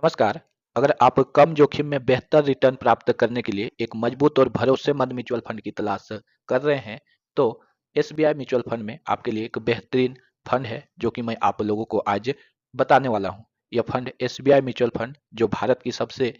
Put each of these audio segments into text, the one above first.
नमस्कार। अगर आप कम जोखिम में बेहतर रिटर्न प्राप्त करने के लिए एक मजबूत और भरोसेमंद म्यूचुअल फंड की तलाश कर रहे हैं, तो एसबीआई म्यूचुअल फंड में आपके लिए एक बेहतरीन फंड है जो कि मैं आप लोगों को आज बताने वाला हूं। यह फंड एसबीआई म्यूचुअल फंड जो भारत की सबसे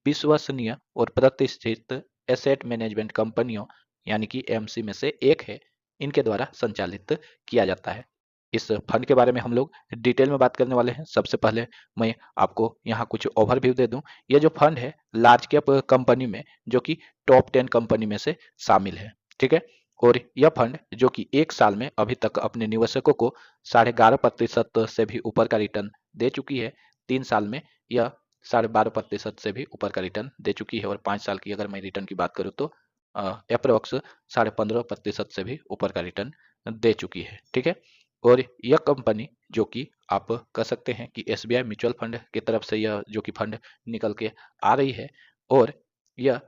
विश्वसनीय और प्रतिष्ठित एसेट मैनेजमेंट कंपनियों यानी कि एमसी में से एक है, इनके द्वारा संचालित किया जाता है। इस फंड के बारे में हम लोग डिटेल में बात करने वाले हैं। सबसे पहले मैं आपको यहाँ कुछ ओवरव्यू दे दूं। ये जो फंड है लार्ज कैप कंपनी में जो कि टॉप 10 कंपनी में से शामिल है, ठीक है। और यह फंड जो कि एक साल में अभी तक अपने निवेशकों को 11.5% से भी ऊपर का रिटर्न दे चुकी है। 3 साल में यह 12.5% से भी ऊपर का रिटर्न दे चुकी है और 5 साल की अगर मैं रिटर्न की बात करूँ तो अप्रोक्स 15.5% से भी ऊपर का रिटर्न दे चुकी है, ठीक है। और यह कंपनी जो कि आप कह सकते हैं कि एसबीआई म्यूचुअल फंड की तरफ से यह जो कि फंड निकल के आ रही है। और यह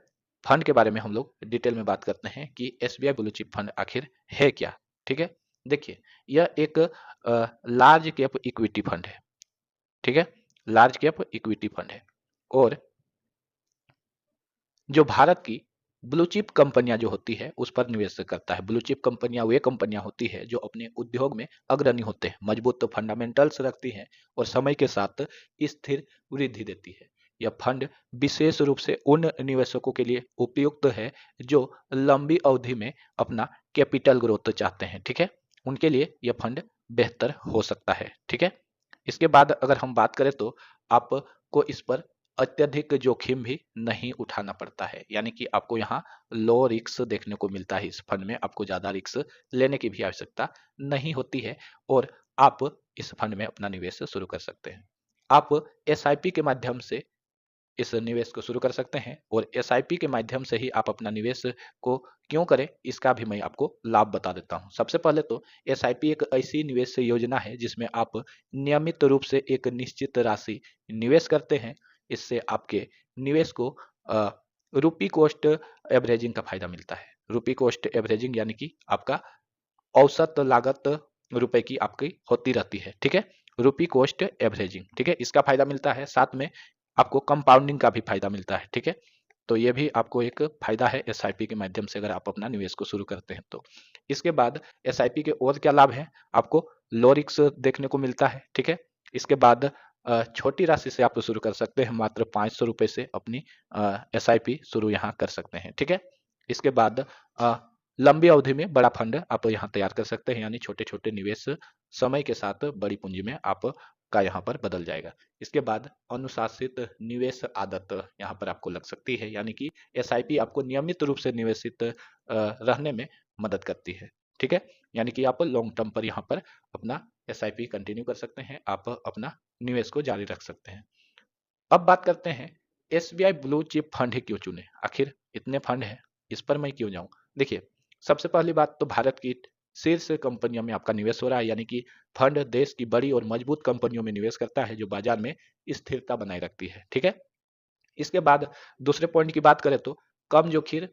फंड के बारे में हम लोग डिटेल में बात करते हैं कि एसबीआई ब्लू चिप फंड आखिर है क्या, ठीक है। देखिए, यह एक लार्ज कैप इक्विटी फंड है, ठीक है। लार्ज कैप इक्विटी फंड है और जो भारत की ब्लू चिप कंपनियां जो होती है उस पर निवेश करता है। ब्लू चिप कंपनियां वे कंपनियां होती है जो अपने उद्योग में अग्रणी होते हैं, मजबूत फंडामेंटल्स रखती हैं और समय के साथ स्थिर वृद्धि देती है। यह फंड विशेष रूप से उन निवेशकों के लिए उपयुक्त है जो लंबी अवधि में अपना कैपिटल ग्रोथ चाहते हैं, ठीक है। उनके लिए यह फंड बेहतर हो सकता है, ठीक है। इसके बाद अगर हम बात करें तो आपको इस पर अत्यधिक जोखिम भी नहीं उठाना पड़ता है, यानी कि आपको यहाँ लो रिस्क देखने को मिलता है। इस फंड में आपको ज्यादा रिस्क लेने की भी आवश्यकता नहीं होती है और आप इस फंड में अपना निवेश शुरू कर सकते हैं। आप एसआईपी के माध्यम से इस निवेश को शुरू कर सकते हैं और एसआईपी के माध्यम से ही आप अपना निवेश को क्यों करें इसका भी मैं आपको लाभ बता देता हूं। सबसे पहले तो एसआईपी एक ऐसी निवेश योजना है जिसमें आप नियमित रूप से एक निश्चित राशि निवेश करते हैं। इससे आपके निवेश को रुपी कॉस्ट एवरेजिंग का फायदा मिलता है। रुपी कॉस्ट एवरेजिंग यानी कि आपका औसत लागत रुपए की आपकी होती रहती है, ठीक है। रुपी कॉस्ट एवरेजिंग, ठीक है, इसका फायदा मिलता है। साथ में आपको कंपाउंडिंग का भी फायदा मिलता है, ठीक है। तो ये भी आपको एक फायदा है एसआईपी के माध्यम से अगर आप अपना निवेश को शुरू करते हैं तो। इसके बाद एसआईपी के और क्या लाभ हैं, आपको लो रिस्क देखने को मिलता है, ठीक है। इसके बाद छोटी राशि से आप शुरू कर सकते हैं, मात्र 500 रुपए से अपनी एसआईपी शुरू यहाँ कर सकते हैं, ठीक है। इसके बाद लंबी अवधि में बड़ा फंड आप यहाँ तैयार कर सकते हैं, यानी छोटे छोटे निवेश समय के साथ बड़ी पूंजी में आप का यहाँ पर बदल जाएगा। इसके बाद अनुशासित निवेश आदत यहाँ पर आपको लग सकती है, यानी कि एसआईपी आपको नियमित रूप से निवेशित रहने में मदद करती है, ठीक है। यानी कि आप लॉन्ग टर्म पर यहाँ पर अपना एसआईपी कंटिन्यू कर सकते हैं, आप अपना निवेश को जारी रख सकते हैं। अब बात करते हैं एसबीआई ब्लू चिप फंड ही क्यों चुने, आखिर इतने फंड हैं इस पर मैं क्यों जाऊं। देखिए, सबसे पहली बात तो भारत की शीर्ष कंपनियों में आपका निवेश हो रहा है, यानी कि फंड देश की बड़ी और मजबूत कंपनियों में निवेश करता है जो बाजार में स्थिरता बनाए रखती है, ठीक है। इसके बाद दूसरे पॉइंट की बात करें तो कम जोखिम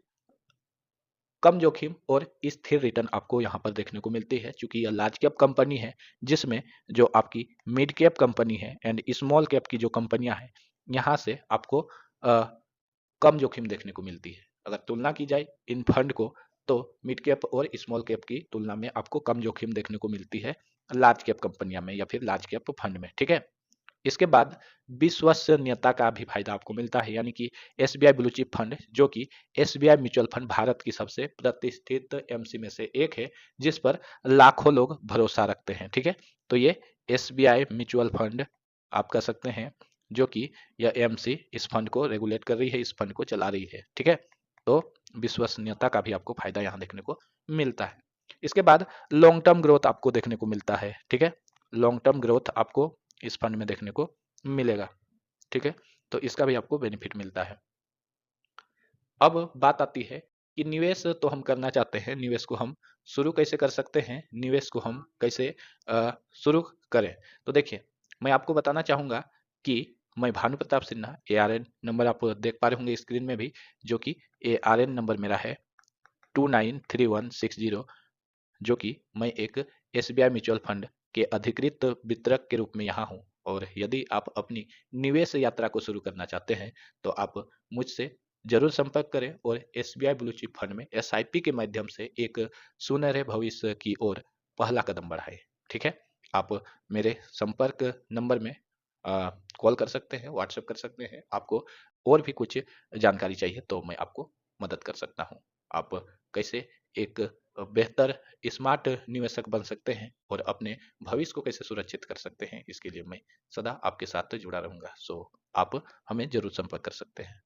कम जोखिम और स्थिर रिटर्न आपको यहाँ पर देखने को मिलती है, क्योंकि यह लार्ज कैप कंपनी है जिसमें जो आपकी मिड कैप कंपनी है एंड स्मॉल कैप की जो कंपनियां हैं यहाँ से आपको कम जोखिम देखने को मिलती है। अगर तुलना की जाए इन फंड को तो मिड कैप और स्मॉल कैप की तुलना में आपको कम जोखिम देखने को मिलती है लार्ज कैप कंपनियां में या फिर लार्ज कैप फंड में, ठीक है। इसके बाद विश्वसनीयता का भी फायदा आपको मिलता है, यानी कि एसबीआई ब्लू चिप फंड जो कि एसबीआई म्यूचुअल फंड भारत की सबसे प्रतिष्ठित एमसी में से एक है जिस पर लाखों लोग भरोसा रखते हैं, ठीक है। तो ये एसबीआई म्यूचुअल फंड आप कह सकते हैं जो कि यह एमसी इस फंड को रेगुलेट कर रही है, इस फंड को चला रही है, ठीक है। तो विश्वसनीयता का भी आपको फायदा यहाँ देखने को मिलता है। इसके बाद लॉन्ग टर्म ग्रोथ आपको देखने को मिलता है, ठीक है। लॉन्ग टर्म ग्रोथ आपको इस फंड में देखने को मिलेगा, ठीक है। तो इसका भी आपको बेनिफिट मिलता है। अब बात आती है कि निवेश तो हम करना चाहते हैं, निवेश को हम शुरू कैसे कर सकते हैं, निवेश को हम कैसे शुरू करें। तो देखिए, मैं आपको बताना चाहूंगा कि मैं भानु प्रताप सिन्हा एआरएन नंबर आप देख पा रहे होंगे स्क्रीन में भी, जो कि एआरएन नंबर मेरा है 293160, जो कि मैं एक एसबीआई म्यूचुअल फंड के अधिकृत वितरक के रूप में यहाँ हूँ और यदि आप अपनी निवेश यात्रा को शुरू करना चाहते हैं तो आप मुझसे जरूर संपर्क करें और एसबीआई ब्लू चिप फंड में एसआईपी के माध्यम से एक सुनहरे भविष्य की ओर पहला कदम बढ़ाएं। ठीक है, आप मेरे संपर्क नंबर में कॉल कर सकते हैं, व्हाट्सएप कर सकते हैं। आपको और भी कुछ जानकारी चाहिए तो मैं आपको मदद कर सकता हूँ। आप कैसे एक बेहतर स्मार्ट निवेशक बन सकते हैं और अपने भविष्य को कैसे सुरक्षित कर सकते हैं, इसके लिए मैं सदा आपके साथ जुड़ा रहूंगा। सो आप हमें जरूर संपर्क कर सकते हैं।